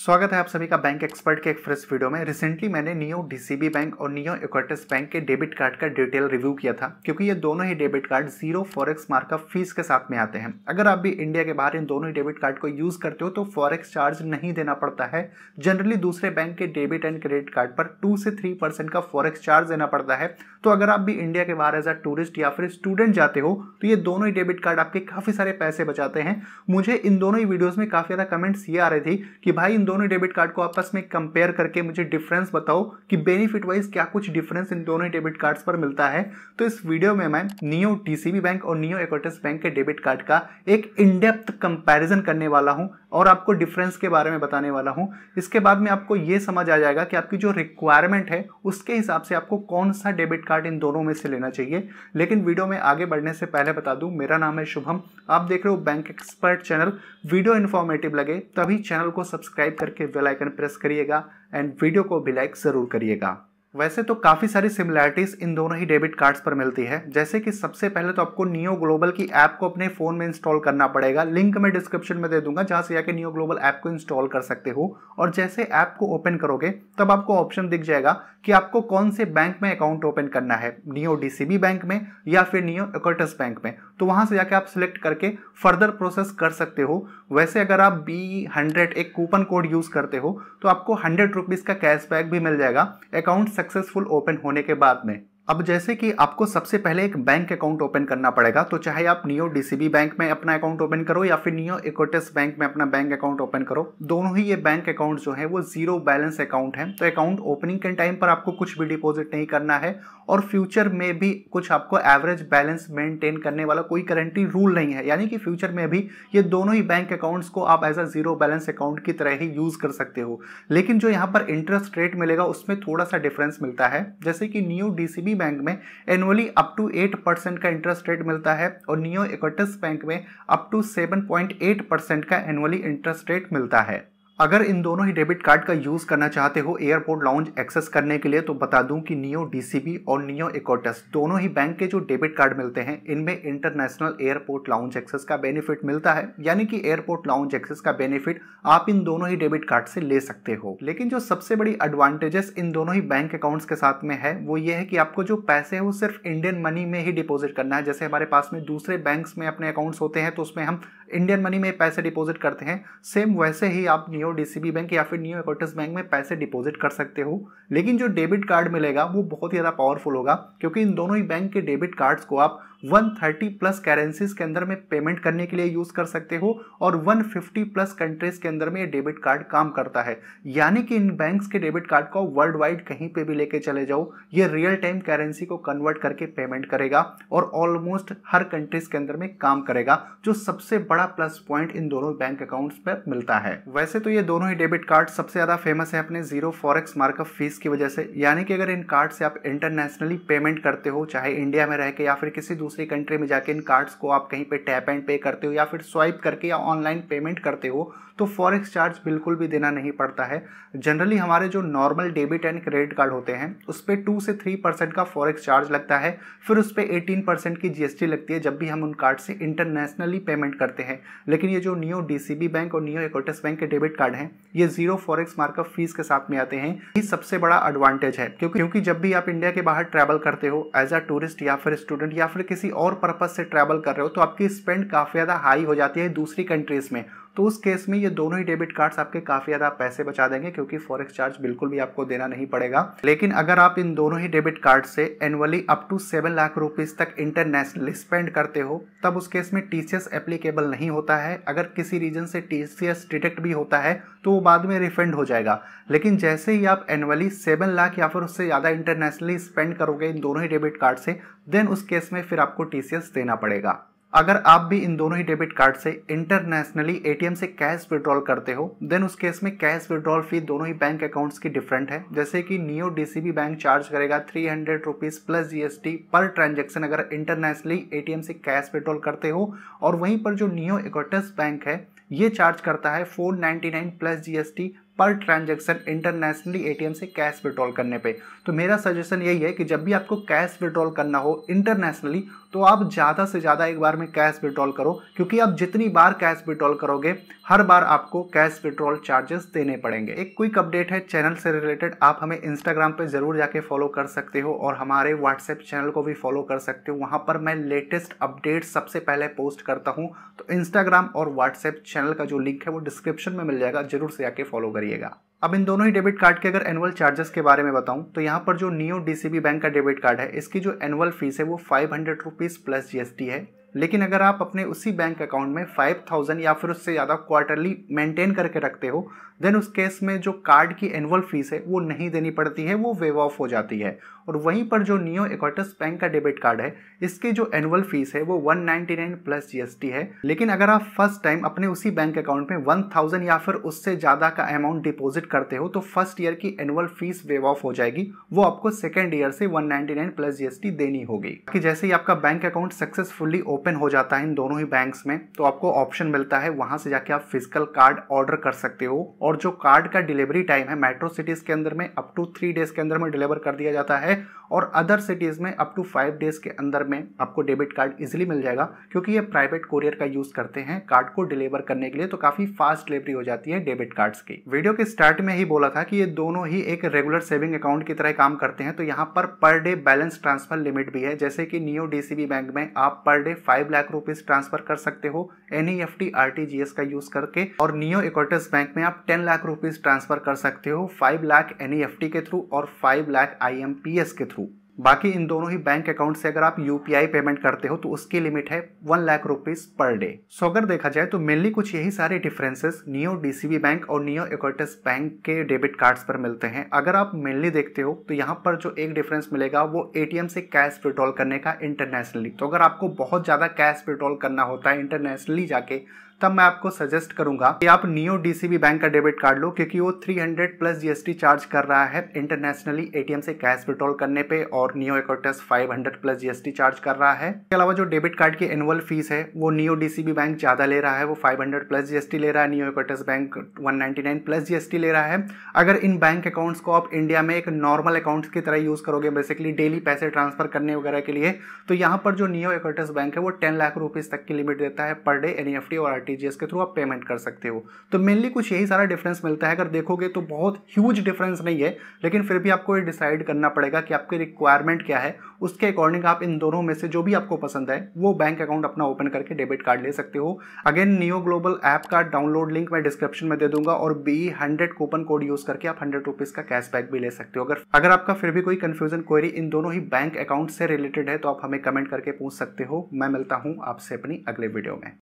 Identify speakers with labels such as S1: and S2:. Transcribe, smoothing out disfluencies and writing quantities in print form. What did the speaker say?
S1: स्वागत है आप सभी का बैंक एक्सपर्ट के एक फ्रेश वीडियो में। रिसेंटली मैंने नियो डीसीबी बैंक और नियो इक्विटी बैंक के डेबिट कार्ड का डिटेल रिव्यू किया था, क्योंकि ये दोनों ही debit card zero forex markup fees के साथ में आते हैं। अगर आप भी इंडिया के बाहर इन दोनों ही डेबिट कार्ड को यूज करते हो तो फॉरेक्स चार्ज नहीं देना पड़ता है। जनरली दूसरे बैंक के डेबिट एंड क्रेडिट कार्ड पर 2 से 3% का फॉरेक्स चार्ज देना पड़ता है। तो अगर आप भी इंडिया के बाहर एज अ टूरिस्ट या फिर स्टूडेंट जाते हो तो ये दोनों ही डेबिट कार्ड आपके काफी सारे पैसे बचाते हैं। मुझे इन दोनों ही वीडियोस में काफी ज्यादा कमेंट्स ये आ रहे थे कि भाई इन दोनों डेबिट कार्ड को आपस में कंपेयर करके मुझे डिफरेंस बताओ कि बेनिफिट वाइज क्या कुछ डिफरेंस इन दोनों डेबिट कार्ड्स पर मिलता है। तो इस वीडियो में मैं नियो डीसीबी बैंक और नियो इक्विटी बैंक के डेबिट कार्ड का एक इन डेप्थ कंपैरिजन करने वाला हूं और आपको डिफरेंस के बारे में बताने वाला हूं। इसके बाद में आपको यह समझ आ जाएगा कि आपकी जो रिक्वायरमेंट है उसके हिसाब से आपको कौन सा डेबिट कार्ड इन दोनों में से लेना चाहिए। लेकिन वीडियो में आगे बढ़ने से पहले बता दूं, मेरा नाम है शुभम, आप देख रहे हो bank expert channel. Video informative लगे तभी चैनल को सब्सक्राइब करके बेल आइकन प्रेस करिएगा एंड वीडियो को भी लाइक जरूर करिएगा। वैसे तो काफी सारी सिमिलरिटीज इन दोनों ही डेबिट कार्ड्स पर मिलती है, जैसे कि सबसे पहले तो आपको नियो ग्लोबल की ऐप को अपने फोन में इंस्टॉल करना पड़ेगा। लिंक मैं डिस्क्रिप्शन में दे दूंगा, जहां से जाके नियो ग्लोबल ऐप को इंस्टॉल कर सकते हो। और जैसे ऐप को ओपन करोगे तब आपको ऑप्शन दिख जाएगा कि आपको कौन से बैंक में अकाउंट ओपन करना है, नियो डीसीबी बैंक में या फिर नियो इक्विटी बैंक में। तो वहां से जाके आप सिलेक्ट करके फर्दर प्रोसेस कर सकते हो। वैसे अगर आप B100 एक कूपन कोड यूज करते हो तो आपको 100 रुपीज का कैशबैक भी मिल जाएगा अकाउंट सक्सेसफुल ओपन होने के बाद में। अब जैसे कि आपको सबसे पहले एक बैंक अकाउंट ओपन करना पड़ेगा, तो चाहे आप नियो डीसीबी बैंक में अपना अकाउंट ओपन करो या फिर नियो इक्विटी बैंक में अपना बैंक अकाउंट ओपन करो, दोनों ही ये बैंक अकाउंट जो है वो जीरो बैलेंस अकाउंट है। तो अकाउंट ओपनिंग के टाइम पर आपको कुछ भी डिपॉजिट नहीं करना है और फ्यूचर में भी कुछ आपको एवरेज बैलेंस मेंटेन करने वाला कोई गारंटी रूल नहीं है। यानी कि फ्यूचर में भी ये दोनों ही बैंक अकाउंट्स को आप as a zero balance account की तरह ही यूज कर सकते हो। लेकिन जो यहाँ पर इंटरेस्ट रेट मिलेगा उसमें थोड़ा सा डिफरेंस मिलता है। जैसे कि नियो डीसीबी बैंक में एनुअली अप टू 8% का इंटरेस्ट रेट मिलता है और नियो इक्विटी बैंक में अप टू 7.8% का एनुअली इंटरेस्ट रेट मिलता है। अगर इन दोनों ही डेबिट कार्ड का यूज करना चाहते हो एयरपोर्ट लाउंज एक्सेस करने के लिए, तो बता दूं कि नियो डीसीबी और नियो इक्विटी दोनों ही बैंक के जो डेबिट कार्ड मिलते हैं इनमें इंटरनेशनल एयरपोर्ट लाउंज एक्सेस का बेनिफिट मिलता है। यानी कि एयरपोर्ट लाउंज एक्सेस का बेनिफिट आप इन दोनों ही डेबिट कार्ड से ले सकते हो। लेकिन जो सबसे बड़ी एडवांटेजेस इन दोनों ही बैंक अकाउंट्स के साथ में है वो ये है कि आपको जो पैसे है वो सिर्फ इंडियन मनी में ही डिपॉजिट करना है। जैसे हमारे पास में दूसरे बैंक्स में अपने अकाउंट्स होते हैं तो उसमें हम इंडियन मनी में पैसे डिपॉजिट करते हैं, सेम वैसे ही आप नियो डीसीबी बैंक या फिर नियो इक्विटी बैंक में पैसे डिपॉजिट कर सकते हो। लेकिन जो डेबिट कार्ड मिलेगा वो बहुत ही ज्यादा पावरफुल होगा, क्योंकि इन दोनों ही बैंक के डेबिट कार्ड्स को आप 130 प्लस करेंसीज के अंदर में पेमेंट करने के लिए यूज कर सकते हो और 150 प्लस कंट्रीज के अंदर में ये डेबिट कार्ड काम करता है। यानी कि इन बैंक्स के डेबिट कार्ड को वर्ल्ड वाइड कहीं पे भी लेके चले जाओ, ये रियल टाइम करेंसी को कन्वर्ट करके पेमेंट करेगा और ऑलमोस्ट हर कंट्रीज के अंदर में काम करेगा, जो सबसे बड़ा प्लस पॉइंट इन दोनों बैंक अकाउंट्स पर मिलता है। वैसे तो ये दोनों ही डेबिट कार्ड सबसे ज्यादा फेमस है अपने जीरो फॉरेक्स मार्कअप फीस की वजह से। यानी कि अगर इन कार्ड से आप इंटरनेशनली पेमेंट करते हो, चाहे इंडिया में रह के या फिर किसी दूसरी कंट्री में जाके इन कार्ड्स को आप कहीं पे टैप एंड पे करते हो या फिर स्वाइप करके या ऑनलाइन पेमेंट करते हो, तो फॉरेक्स चार्ज बिल्कुल भी देना नहीं पड़ता है। जनरली हमारे जो normal debit and credit card होते हैं उस पर 2 से 3% का फॉरेक्स चार्ज लगता है, फिर उस पर 18% की जीएसटी लगती है जब भी हम उन कार्ड से इंटरनेशनली पेमेंट करते हैं। लेकिन ये जो नियो डीसीबी बैंक और नियो इक्विटी बैंक के डेबिट कार्ड हैं ये जीरो फॉरेक्स मार्कअप फीस के साथ में आते हैं। ये सबसे बड़ा एडवांटेज है, क्योंकि जब भी आप इंडिया के बाहर ट्रैवल करते हो एज अ टूरिस्ट या फिर स्टूडेंट या फिर किसी और पर्पज से ट्रैवल कर रहे हो तो आपकी स्पेंड काफी ज्यादा हाई हो जाती है दूसरी कंट्रीज में। तो उस केस में ये दोनों ही डेबिट कार्ड्स आपके काफी ज्यादा पैसे बचा देंगे, क्योंकि फॉरेक्स चार्ज बिल्कुल भी आपको देना नहीं पड़ेगा। लेकिन अगर आप इन दोनों ही डेबिट कार्ड से annually up to 7 lakh rupees तक इंटरनेशनली स्पेंड करते हो तब उस केस में टीसीएस एप्लीकेबल नहीं होता है। अगर किसी रीजन से टीसीएस डिटेक्ट भी होता है तो वो बाद में रिफंड हो जाएगा। लेकिन जैसे ही आप एनुअली 7 लाख या फिर उससे ज्यादा इंटरनेशनली स्पेंड करोगे इन दोनों ही डेबिट कार्ड से, देन उस केस में फिर आपको टीसीएस देना पड़ेगा। अगर आप भी इन दोनों ही डेबिट कार्ड से इंटरनेशनली एटीएम से कैश विड्रॉल करते हो, देन उस केस में कैश विड्रॉल फी दोनों ही बैंक अकाउंट्स की डिफरेंट है। जैसे कि नियो डीसीबी बैंक चार्ज करेगा 300 rupees plus GST per transaction अगर इंटरनेशनली एटीएम से कैश विड्रॉल करते हो, और वहीं पर जो नियो इक्विटी बैंक है ये चार्ज करता है 499 प्लस जीएसटी पर ट्रांजैक्शन इंटरनेशनली एटीएम से कैश विड्रॉल करने पे। तो मेरा सजेशन यही है कि जब भी आपको कैश विड्रॉल करना हो इंटरनेशनली तो आप ज़्यादा से ज़्यादा एक बार में कैश विड्रॉल करो, क्योंकि आप जितनी बार कैश विड्रॉल करोगे हर बार आपको कैश विड्रॉल चार्जेस देने पड़ेंगे। एक क्विक अपडेट है चैनल से रिलेटेड, आप हमें इंस्टाग्राम पे ज़रूर जाके फॉलो कर सकते हो और हमारे व्हाट्सएप चैनल को भी फॉलो कर सकते हो। वहाँ पर मैं लेटेस्ट अपडेट सबसे पहले पोस्ट करता हूँ। तो इंस्टाग्राम और व्हाट्सएप चैनल का जो लिंक है वो डिस्क्रिप्शन में मिल जाएगा, जरूर से जाके फॉलो करिएगा। अब इन दोनों ही डेबिट कार्ड के अगर एनुअल चार्जेस के बारे में बताऊं तो यहाँ पर जो नियो डीसीबी बैंक का डेबिट कार्ड है इसकी जो एनुअल फीस है वो 500 रुपीज़ प्लस जीएसटी है। लेकिन अगर आप अपने उसी बैंक अकाउंट में 5000 या फिर उससे ज़्यादा क्वार्टरली मेंटेन करके रखते हो देन उस केस में जो कार्ड की एनुअल फीस है वो नहीं देनी पड़ती है, वो वेव ऑफ हो जाती है। और वहीं पर जो नियो इक्विटस बैंक का डेबिट कार्ड है इसकी जो एनुअल फीस है वो 199 प्लस जीएसटी है। लेकिन अगर आप फर्स्ट टाइम अपने उसी बैंक अकाउंट में 1000 या फिर उससे ज़्यादा का अमाउंट डिपॉजिट करते हो तो फर्स्ट ईयर की एनुअल फीस वेव ऑफ हो जाएगी, वो आपको सेकेंड ईयर से 199 प्लस जीएसटी देनी होगी। कि जैसे ही आपका बैंक अकाउंट सक्सेसफुली ओपन हो जाता है इन दोनों ही बैंक्स में तो आपको ऑप्शन मिलता है वहां से जाके आप फिजिकल कार्ड ऑर्डर कर सकते हो। और जो कार्ड का डिलीवरी टाइम है मेट्रो सिटीज के अंदर में अप टू 3 डेज के अंदर में डिलीवर कर दिया जाता है और अदर सिटीज में अप टू 5 डेज के अंदर में आपको डेबिट कार्ड इजीली मिल जाएगा, क्योंकि ये प्राइवेट कोरियर का यूज करते हैं कार्ड को डिलीवर करने के लिए। तो काफी फास्ट डिलीवरी हो जाती है डेबिट कार्ड्स की। वीडियो के स्टार्ट में ही बोला था कि ये दोनों ही एक रेगुलर सेविंग अकाउंट की तरह काम करते हैं। तो यहाँ per day balance transfer limit भी है, जैसे कि नियो डीसीबी बैंक में आप per day 5 lakh rupees transfer कर सकते हो एनईएफटी आरटीजीएस का यूज करके, और नियो इक्विटस बैंक में आप 10 लाख रुपीज ट्रांसफर कर सकते हो 5 लाख एनईएफटी के थ्रू और 5 लाख आईएमपीएस के थ्रू। बाकी इन दोनों ही बैंक अकाउंट से अगर आप यूपीआई पेमेंट करते हो तो उसकी लिमिट है 1 लाख रुपीज पर डे। सो अगर देखा जाए तो मेनली कुछ यही सारे डिफरेंसेस नियो डीसीबी बैंक और नियो इक्विटस बैंक के डेबिट कार्ड्स पर मिलते हैं। अगर आप मेनली देखते हो तो यहाँ पर जो एक डिफरेंस मिलेगा वो एटीएम से कैश विड्रॉल करने का इंटरनेशनली। तो अगर आपको बहुत ज़्यादा कैश विड्रॉल करना होता है इंटरनेशनली जाके तब मैं आपको सजेस्ट करूंगा कि आप नियो डीसीबी बैंक का डेबिट कार्ड लो, क्योंकि वो 300 प्लस जीएसटी चार्ज कर रहा है इंटरनेशनली एटीएम से कैश विड्रॉल करने पे और neo Equitas 500 plus GST charge कर रहा है। इसके अलावा जो डेबिट कार्ड की एनुअल फीस है वो नियो डीसीबी बैंक ज्यादा ले रहा है, वो 500 प्लस जीएसटी ले रहा है, neo Equitas bank 199 plus GST ले रहा है। अगर इन बैंक अकाउंट्स को आप इंडिया में एक नॉर्मल अकाउंट्स की तरह यूज करोगे बेसिकली डेली पैसे ट्रांसफर करने वगैरह के लिए, तो यहाँ पर जो नियो इक्विटस बैंक है वो 10 लाख रुपीज तक की लिमिट देता है पर डे एनईएफटी और आरटीजीएस के थ्रू आप पेमेंट कर सकते हो। तो मेनली कुछ यही सारा डिफरेंस मिलता है। अगर देखोगे तो बहुत ह्यूज डिफरेंस नहीं है, लेकिन फिर भी आपको ये डिसाइड करना पड़ेगा कि आपकी रिक्वायरमेंट क्या है, उसके अकॉर्डिंग आप इन दोनों में से जो भी आपको पसंद है वो बैंक अकाउंट अपना ओपन करके डेबिट कार्ड ले सकते हो। अगेन नियो ग्लोबल ऐप का डाउनलोड लिंक मैं डिस्क्रिप्शन में दे दूंगा और BE100 कूपन कोड यूज करके आप 100 रुपीज का कैशबैक भी ले सकते हो। अगर आपका फिर भी कोई कंफ्यूजन क्वेरी इन दोनों ही बैंक अकाउंट से रिलेटेड है तो आप हमें कमेंट करके पूछ सकते हो। मैं मिलता हूं आपसे अपनी अगले वीडियो में।